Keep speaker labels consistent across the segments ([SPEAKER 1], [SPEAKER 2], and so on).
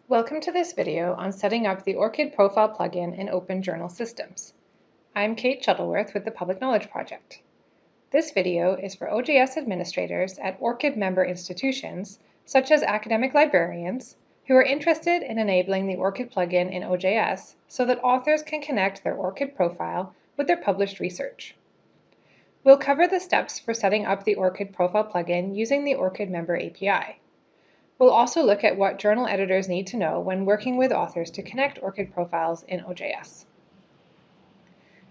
[SPEAKER 1] Welcome to this video on setting up the ORCID profile plugin in Open Journal Systems. I'm Kate Shuttleworth with the Public Knowledge Project. This video is for OJS administrators at ORCID member institutions, such as academic librarians, who are interested in enabling the ORCID plugin in OJS so that authors can connect their ORCID profile with their published research. We'll cover the steps for setting up the ORCID profile plugin using the ORCID member API. We'll also look at what journal editors need to know when working with authors to connect ORCID profiles in OJS.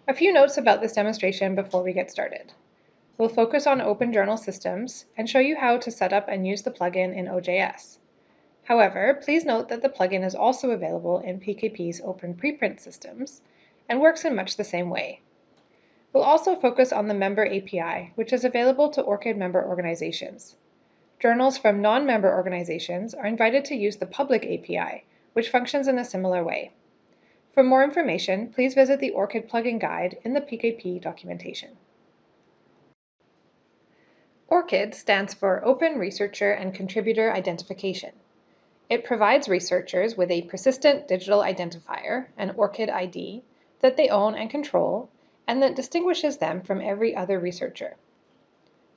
[SPEAKER 1] A few notes about this demonstration before we get started. We'll focus on Open Journal Systems and show you how to set up and use the plugin in OJS. However, please note that the plugin is also available in PKP's Open Preprint systems and works in much the same way. We'll also focus on the Member API, which is available to ORCID member organizations. Journals from non-member organizations are invited to use the public API, which functions in a similar way. For more information, please visit the ORCID plugin guide in the PKP documentation. ORCID stands for Open Researcher and Contributor Identification. It provides researchers with a persistent digital identifier, an ORCID ID, that they own and control, and that distinguishes them from every other researcher.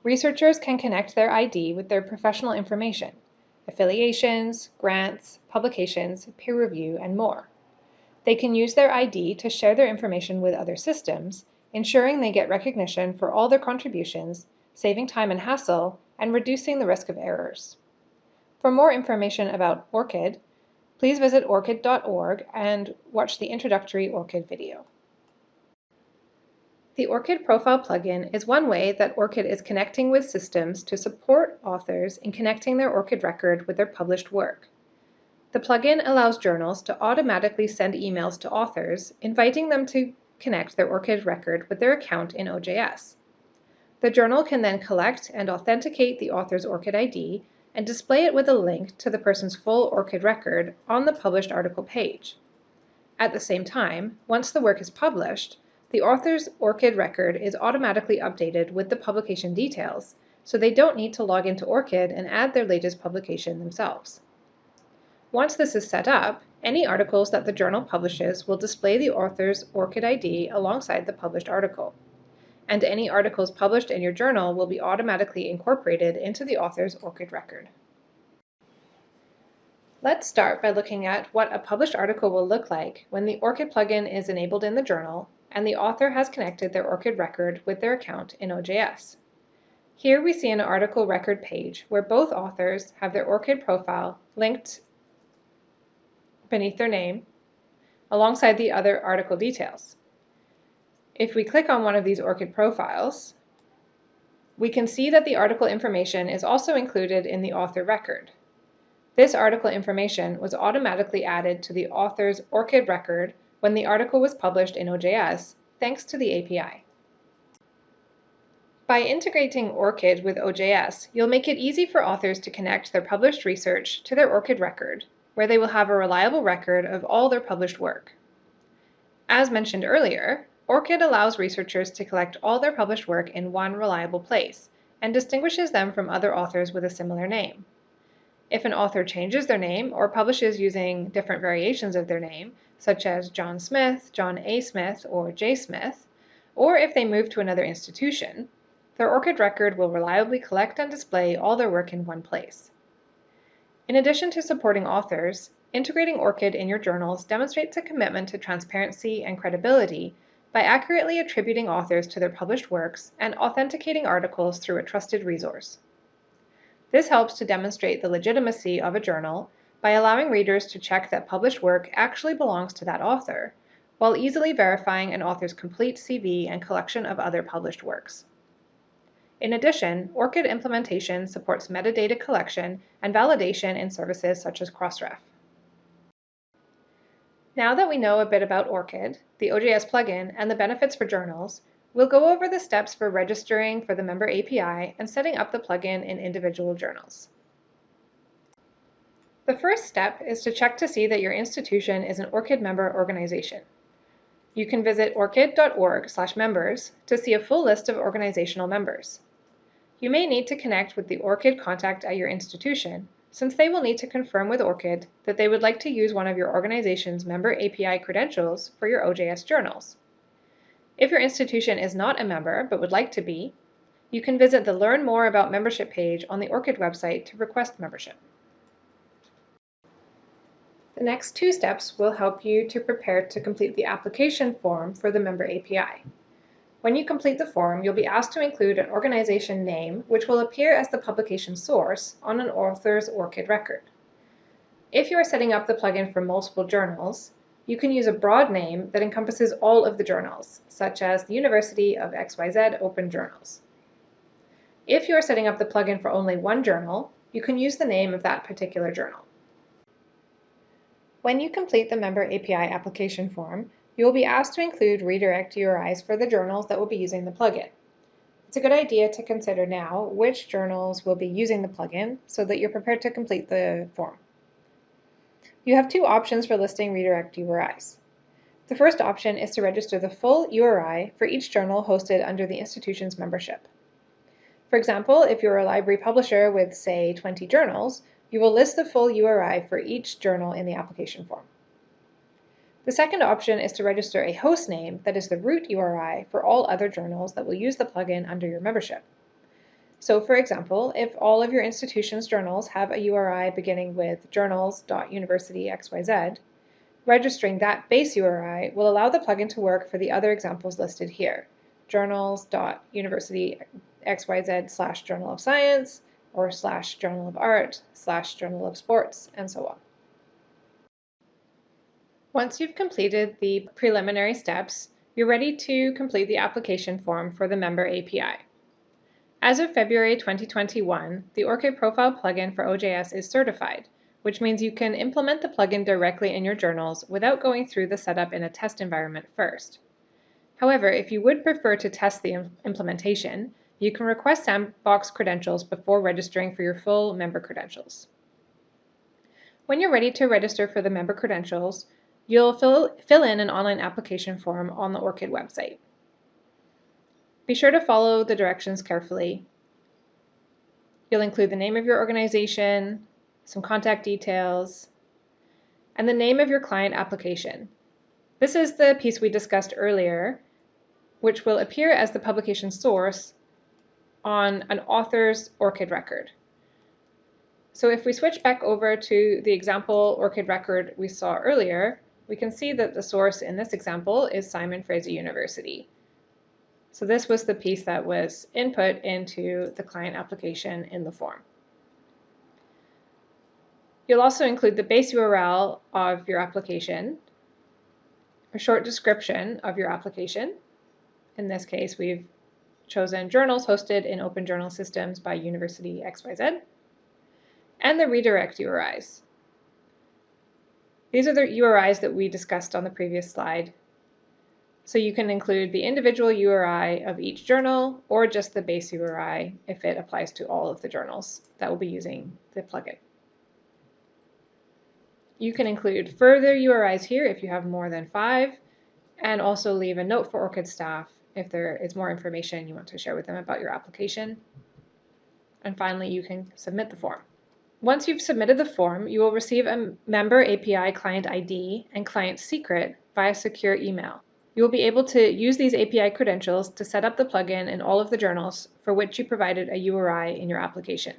[SPEAKER 1] Researchers can connect their ID with their professional information, affiliations, grants, publications, peer review, and more. They can use their ID to share their information with other systems, ensuring they get recognition for all their contributions, saving time and hassle, and reducing the risk of errors. For more information about ORCID, please visit orcid.org and watch the introductory ORCID video. The ORCID profile plugin is one way that ORCID is connecting with systems to support authors in connecting their ORCID record with their published work. The plugin allows journals to automatically send emails to authors, inviting them to connect their ORCID record with their account in OJS. The journal can then collect and authenticate the author's ORCID ID and display it with a link to the person's full ORCID record on the published article page. At the same time, once the work is published, the author's ORCID record is automatically updated with the publication details, so they don't need to log into ORCID and add their latest publication themselves. Once this is set up, any articles that the journal publishes will display the author's ORCID ID alongside the published article, and any articles published in your journal will be automatically incorporated into the author's ORCID record. Let's start by looking at what a published article will look like when the ORCID plugin is enabled in the journal and the author has connected their ORCID record with their account in OJS. Here we see an article record page where both authors have their ORCID profile linked beneath their name alongside the other article details. If we click on one of these ORCID profiles, we can see that the article information is also included in the author record. This article information was automatically added to the author's ORCID record when the article was published in OJS, thanks to the API. By integrating ORCID with OJS, you'll make it easy for authors to connect their published research to their ORCID record, where they will have a reliable record of all their published work. As mentioned earlier, ORCID allows researchers to collect all their published work in one reliable place and distinguishes them from other authors with a similar name. If an author changes their name or publishes using different variations of their name, such as John Smith, John A. Smith, or J. Smith, or if they move to another institution, their ORCID record will reliably collect and display all their work in one place. In addition to supporting authors, integrating ORCID in your journals demonstrates a commitment to transparency and credibility by accurately attributing authors to their published works and authenticating articles through a trusted resource. This helps to demonstrate the legitimacy of a journal by allowing readers to check that published work actually belongs to that author, while easily verifying an author's complete CV and collection of other published works. In addition, ORCID implementation supports metadata collection and validation in services such as Crossref. Now that we know a bit about ORCID, the OJS plugin, and the benefits for journals, we'll go over the steps for registering for the Member API and setting up the plugin in individual journals. The first step is to check to see that your institution is an ORCID member organization. You can visit orcid.org/members to see a full list of organizational members. You may need to connect with the ORCID contact at your institution, since they will need to confirm with ORCID that they would like to use one of your organization's member API credentials for your OJS journals. If your institution is not a member but would like to be, you can visit the Learn More About Membership page on the ORCID website to request membership. The next two steps will help you to prepare to complete the application form for the member API. When you complete the form, you'll be asked to include an organization name, which will appear as the publication source on an author's ORCID record. If you are setting up the plugin for multiple journals, you can use a broad name that encompasses all of the journals, such as the University of XYZ Open Journals. If you are setting up the plugin for only one journal, you can use the name of that particular journal. When you complete the Member API application form, you will be asked to include redirect URIs for the journals that will be using the plugin. It's a good idea to consider now which journals will be using the plugin so that you're prepared to complete the form. You have two options for listing redirect URIs. The first option is to register the full URI for each journal hosted under the institution's membership. For example, if you're a library publisher with, say, 20 journals, you will list the full URI for each journal in the application form. The second option is to register a host name that is the root URI for all other journals that will use the plugin under your membership. So, for example, if all of your institution's journals have a URI beginning with journals.universityxyz, registering that base URI will allow the plugin to work for the other examples listed here, journals.universityxyz/journal of science, or /journal of art, /journal of sports, and so on. Once you've completed the preliminary steps, you're ready to complete the application form for the Member API. As of February 2021, the ORCID Profile plugin for OJS is certified, which means you can implement the plugin directly in your journals without going through the setup in a test environment first. However, if you would prefer to test the implementation, you can request sandbox credentials before registering for your full member credentials. When you're ready to register for the member credentials, you'll fill in an online application form on the ORCID website. Be sure to follow the directions carefully. You'll include the name of your organization, some contact details, and the name of your client application. This is the piece we discussed earlier, which will appear as the publication source on an author's ORCID record. So if we switch back over to the example ORCID record we saw earlier, we can see that the source in this example is Simon Fraser University. So this was the piece that was input into the client application in the form. You'll also include the base URL of your application, a short description of your application. In this case, we've chosen journals hosted in Open Journal Systems by University XYZ, and the redirect URIs. These are the URIs that we discussed on the previous slide. So you can include the individual URI of each journal or just the base URI if it applies to all of the journals that will be using the plugin. You can include further URIs here if you have more than 5, and also leave a note for ORCID staff if there is more information you want to share with them about your application. And finally, you can submit the form. Once you've submitted the form, you will receive a Member API client ID and client secret via secure email. You will be able to use these API credentials to set up the plugin in all of the journals for which you provided a URI in your application.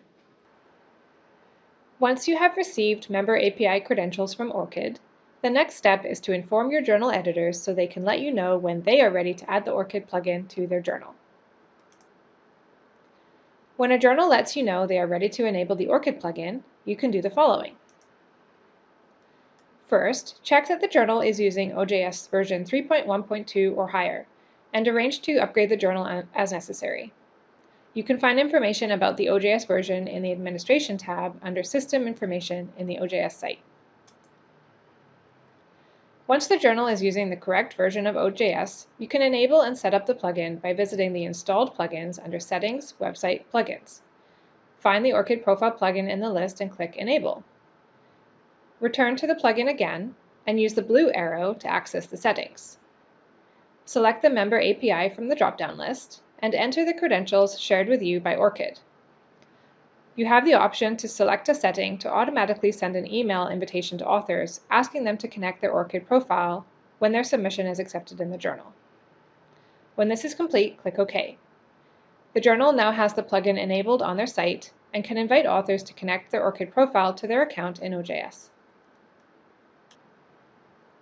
[SPEAKER 1] Once you have received Member API credentials from ORCID, the next step is to inform your journal editors so they can let you know when they are ready to add the ORCID plugin to their journal. When a journal lets you know they are ready to enable the ORCID plugin, you can do the following. First, check that the journal is using OJS version 3.1.2 or higher, and arrange to upgrade the journal as necessary. You can find information about the OJS version in the Administration tab under System Information in the OJS site. Once the journal is using the correct version of OJS, you can enable and set up the plugin by visiting the installed plugins under Settings, Website, Plugins. Find the ORCID Profile plugin in the list and click Enable. Return to the plugin again and use the blue arrow to access the settings. Select the Member API from the drop-down list and enter the credentials shared with you by ORCID. You have the option to select a setting to automatically send an email invitation to authors asking them to connect their ORCID profile when their submission is accepted in the journal. When this is complete, click OK. The journal now has the plugin enabled on their site and can invite authors to connect their ORCID profile to their account in OJS.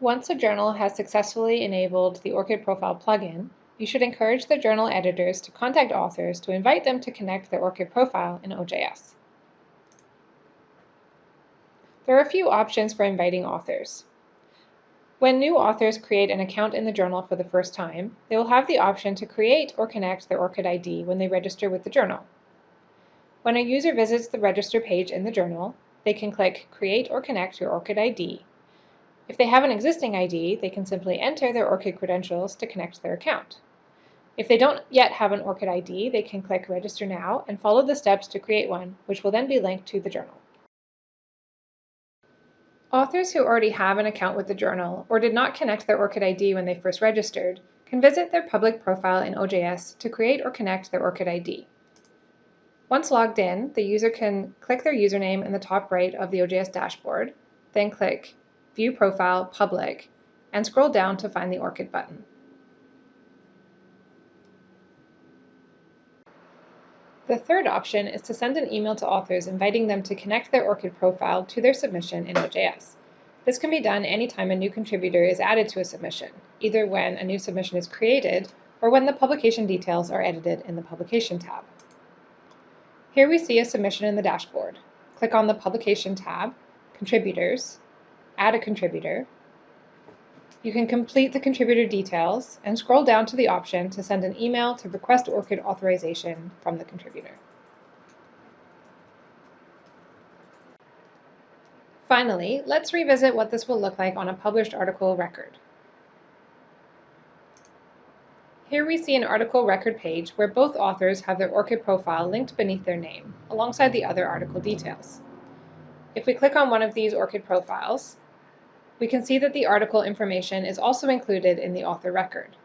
[SPEAKER 1] Once a journal has successfully enabled the ORCID profile plugin, you should encourage the journal editors to contact authors to invite them to connect their ORCID profile in OJS. There are a few options for inviting authors. When new authors create an account in the journal for the first time, they will have the option to create or connect their ORCID ID when they register with the journal. When a user visits the register page in the journal, they can click Create or Connect your ORCID ID. If they have an existing ID, they can simply enter their ORCID credentials to connect their account. If they don't yet have an ORCID ID, they can click Register Now and follow the steps to create one, which will then be linked to the journal. Authors who already have an account with the journal or did not connect their ORCID ID when they first registered can visit their public profile in OJS to create or connect their ORCID ID. Once logged in, the user can click their username in the top right of the OJS dashboard, then click View Profile Public, and scroll down to find the ORCID button. The third option is to send an email to authors inviting them to connect their ORCID profile to their submission in OJS. This can be done anytime a new contributor is added to a submission, either when a new submission is created or when the publication details are edited in the Publication tab. Here we see a submission in the dashboard. Click on the Publication tab, Contributors, Add a Contributor. You can complete the contributor details and scroll down to the option to send an email to request ORCID authorization from the contributor. Finally, let's revisit what this will look like on a published article record. Here we see an article record page where both authors have their ORCID profile linked beneath their name, alongside the other article details. If we click on one of these ORCID profiles, we can see that the article information is also included in the author record.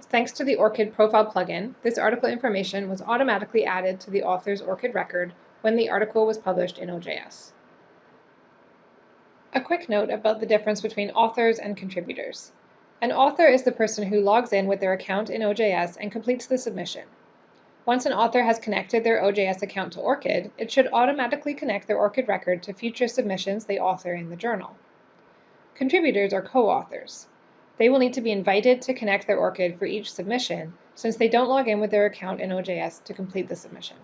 [SPEAKER 1] Thanks to the ORCID profile plugin, this article information was automatically added to the author's ORCID record when the article was published in OJS. A quick note about the difference between authors and contributors. An author is the person who logs in with their account in OJS and completes the submission. Once an author has connected their OJS account to ORCID, it should automatically connect their ORCID record to future submissions they author in the journal. Contributors are co-authors. They will need to be invited to connect their ORCID for each submission, since they don't log in with their account in OJS to complete the submission.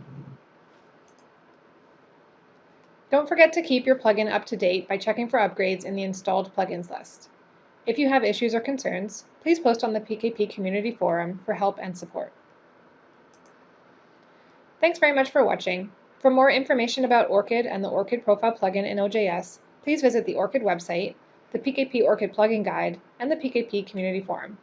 [SPEAKER 1] Don't forget to keep your plugin up to date by checking for upgrades in the installed plugins list. If you have issues or concerns, please post on the PKP community forum for help and support. Thanks very much for watching. For more information about ORCID and the ORCID Profile plugin in OJS, please visit the ORCID website, the PKP ORCID plugin guide, and the PKP community forum.